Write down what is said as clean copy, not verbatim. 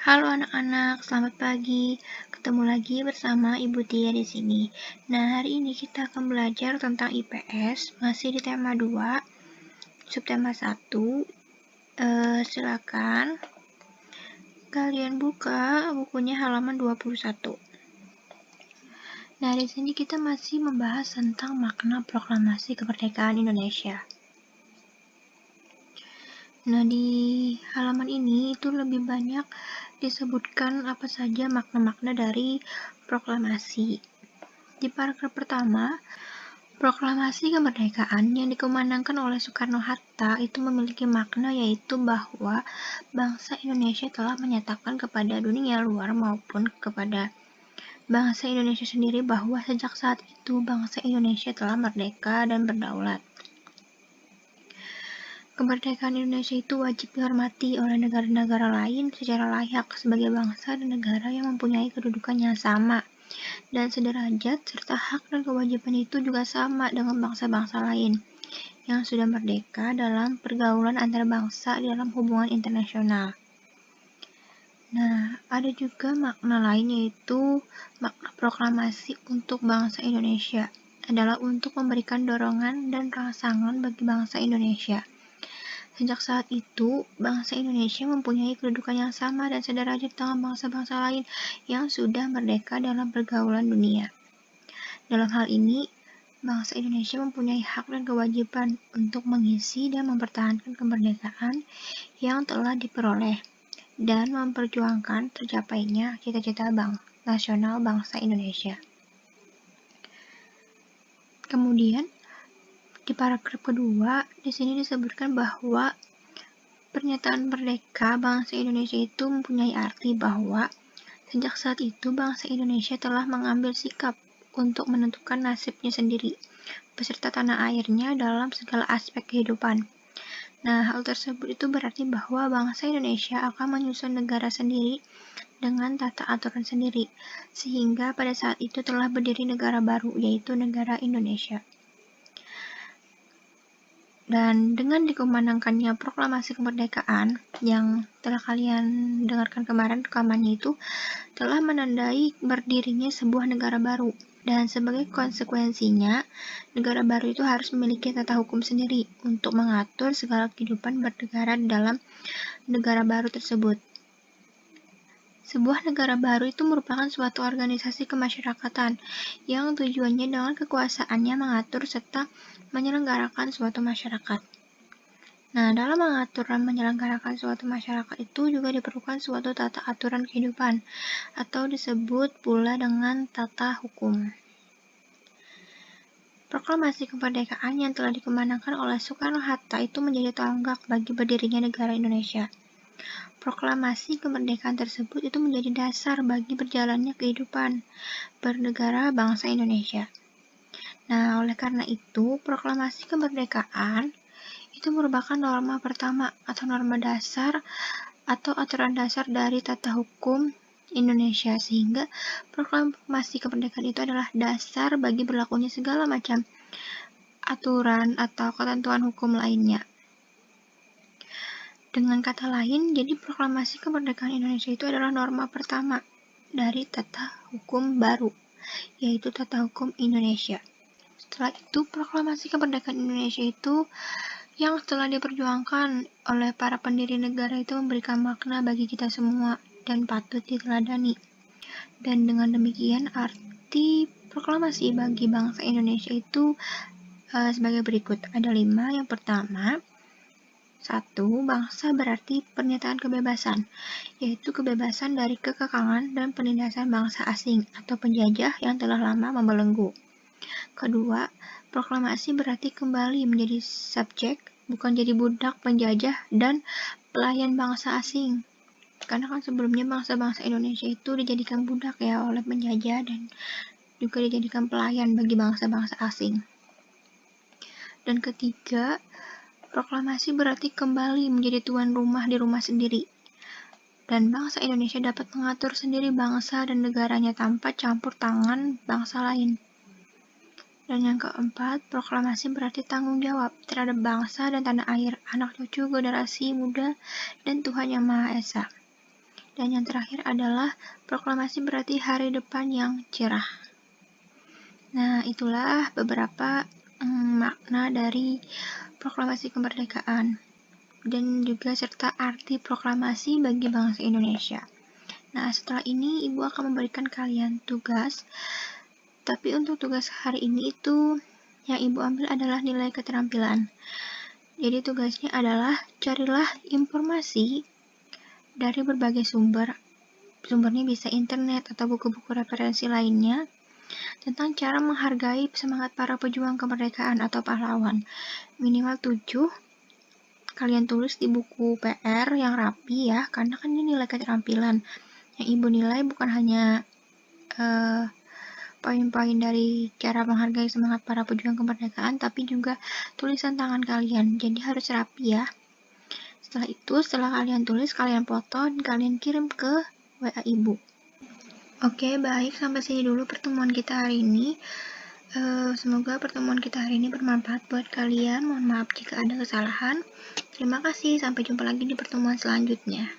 Halo anak-anak, selamat pagi. Ketemu lagi bersama Ibu Tia di sini. Nah, hari ini kita akan belajar tentang IPS, masih di tema 2, subtema 1. Silakan kalian buka bukunya halaman 21. Nah, di sini kita masih membahas tentang makna proklamasi kemerdekaan Indonesia. Nah, di halaman ini itu lebih banyak disebutkan apa saja makna-makna dari proklamasi. Di paragraf pertama, proklamasi kemerdekaan yang dikumandangkan oleh Soekarno-Hatta itu memiliki makna yaitu bahwa bangsa Indonesia telah menyatakan kepada dunia luar maupun kepada bangsa Indonesia sendiri bahwa sejak saat itu bangsa Indonesia telah merdeka dan berdaulat. Kemerdekaan Indonesia itu wajib dihormati oleh negara-negara lain secara layak sebagai bangsa dan negara yang mempunyai kedudukan yang sama dan sederajat, serta hak dan kewajiban itu juga sama dengan bangsa-bangsa lain yang sudah merdeka dalam pergaulan antar bangsa dalam hubungan internasional. Nah, ada juga makna lain yaitu makna proklamasi untuk bangsa Indonesia adalah untuk memberikan dorongan dan rangsangan bagi bangsa Indonesia. Sejak saat itu, bangsa Indonesia mempunyai kedudukan yang sama dan sederajat dengan bangsa-bangsa lain yang sudah merdeka dalam pergaulan dunia. Dalam hal ini, bangsa Indonesia mempunyai hak dan kewajiban untuk mengisi dan mempertahankan kemerdekaan yang telah diperoleh dan memperjuangkan tercapainya cita-cita nasional bangsa Indonesia. Kemudian, di paragraf kedua, di sini disebutkan bahwa pernyataan merdeka bangsa Indonesia itu mempunyai arti bahwa sejak saat itu bangsa Indonesia telah mengambil sikap untuk menentukan nasibnya sendiri, beserta tanah airnya dalam segala aspek kehidupan. Nah, hal tersebut itu berarti bahwa bangsa Indonesia akan menyusun negara sendiri dengan tata aturan sendiri, sehingga pada saat itu telah berdiri negara baru, yaitu negara Indonesia. Dan dengan dikumandangkannya proklamasi kemerdekaan yang telah kalian dengarkan kemarin rekamannya itu telah menandai berdirinya sebuah negara baru. Dan sebagai konsekuensinya, negara baru itu harus memiliki tata hukum sendiri untuk mengatur segala kehidupan bernegara dalam negara baru tersebut. Sebuah negara baru itu merupakan suatu organisasi kemasyarakatan yang tujuannya dengan kekuasaannya mengatur serta menyelenggarakan suatu masyarakat. Nah, dalam mengatur dan menyelenggarakan suatu masyarakat itu juga diperlukan suatu tata aturan kehidupan atau disebut pula dengan tata hukum. Proklamasi kemerdekaan yang telah dikumandangkan oleh Soekarno-Hatta itu menjadi tonggak bagi berdirinya negara Indonesia. Proklamasi kemerdekaan tersebut itu menjadi dasar bagi berjalannya kehidupan bernegara bangsa Indonesia. Nah, oleh karena itu, proklamasi kemerdekaan itu merupakan norma pertama atau norma dasar atau aturan dasar dari tata hukum Indonesia, sehingga proklamasi kemerdekaan itu adalah dasar bagi berlakunya segala macam aturan atau ketentuan hukum lainnya. Dengan kata lain, jadi proklamasi kemerdekaan Indonesia itu adalah norma pertama dari tata hukum baru, yaitu tata hukum Indonesia. Setelah itu, proklamasi kemerdekaan Indonesia itu yang telah diperjuangkan oleh para pendiri negara itu memberikan makna bagi kita semua dan patut diteladani. Dan dengan demikian, arti proklamasi bagi bangsa Indonesia itu sebagai berikut. Ada 5. Yang pertama, 1. Bangsa berarti pernyataan kebebasan, yaitu kebebasan dari kekekangan dan penindasan bangsa asing atau penjajah yang telah lama membelenggu. Kedua, proklamasi berarti kembali menjadi subjek, bukan jadi budak penjajah dan pelayan bangsa asing. Karena kan sebelumnya bangsa-bangsa Indonesia itu dijadikan budak ya oleh penjajah dan juga dijadikan pelayan bagi bangsa-bangsa asing. Dan ketiga, proklamasi berarti kembali menjadi tuan rumah di rumah sendiri. Dan bangsa Indonesia dapat mengatur sendiri bangsa dan negaranya tanpa campur tangan bangsa lain. Dan yang keempat, proklamasi berarti tanggung jawab terhadap bangsa dan tanah air, anak cucu, generasi muda, dan Tuhan Yang Maha Esa. Dan yang terakhir adalah proklamasi berarti hari depan yang cerah. Nah, itulah beberapa makna dari proklamasi kemerdekaan dan juga serta arti proklamasi bagi bangsa Indonesia. Nah, setelah ini Ibu akan memberikan kalian tugas, tapi untuk tugas hari ini itu yang Ibu ambil adalah nilai keterampilan. Jadi tugasnya adalah carilah informasi dari berbagai sumber. Sumbernya bisa internet atau buku-buku referensi lainnya tentang cara menghargai semangat para pejuang kemerdekaan atau pahlawan. Minimal 7. Kalian tulis di buku PR yang rapi ya, karena kan ini nilai keterampilan. Yang Ibu nilai bukan hanya poin-poin dari cara menghargai semangat para pejuang kemerdekaan, tapi juga tulisan tangan kalian. Jadi harus rapi ya. Setelah itu, setelah kalian tulis, kalian foto dan kalian kirim ke WA Ibu. Oke, baik. Sampai sini dulu pertemuan kita hari ini. Semoga pertemuan kita hari ini bermanfaat buat kalian. Mohon maaf jika ada kesalahan. Terima kasih. Sampai jumpa lagi di pertemuan selanjutnya.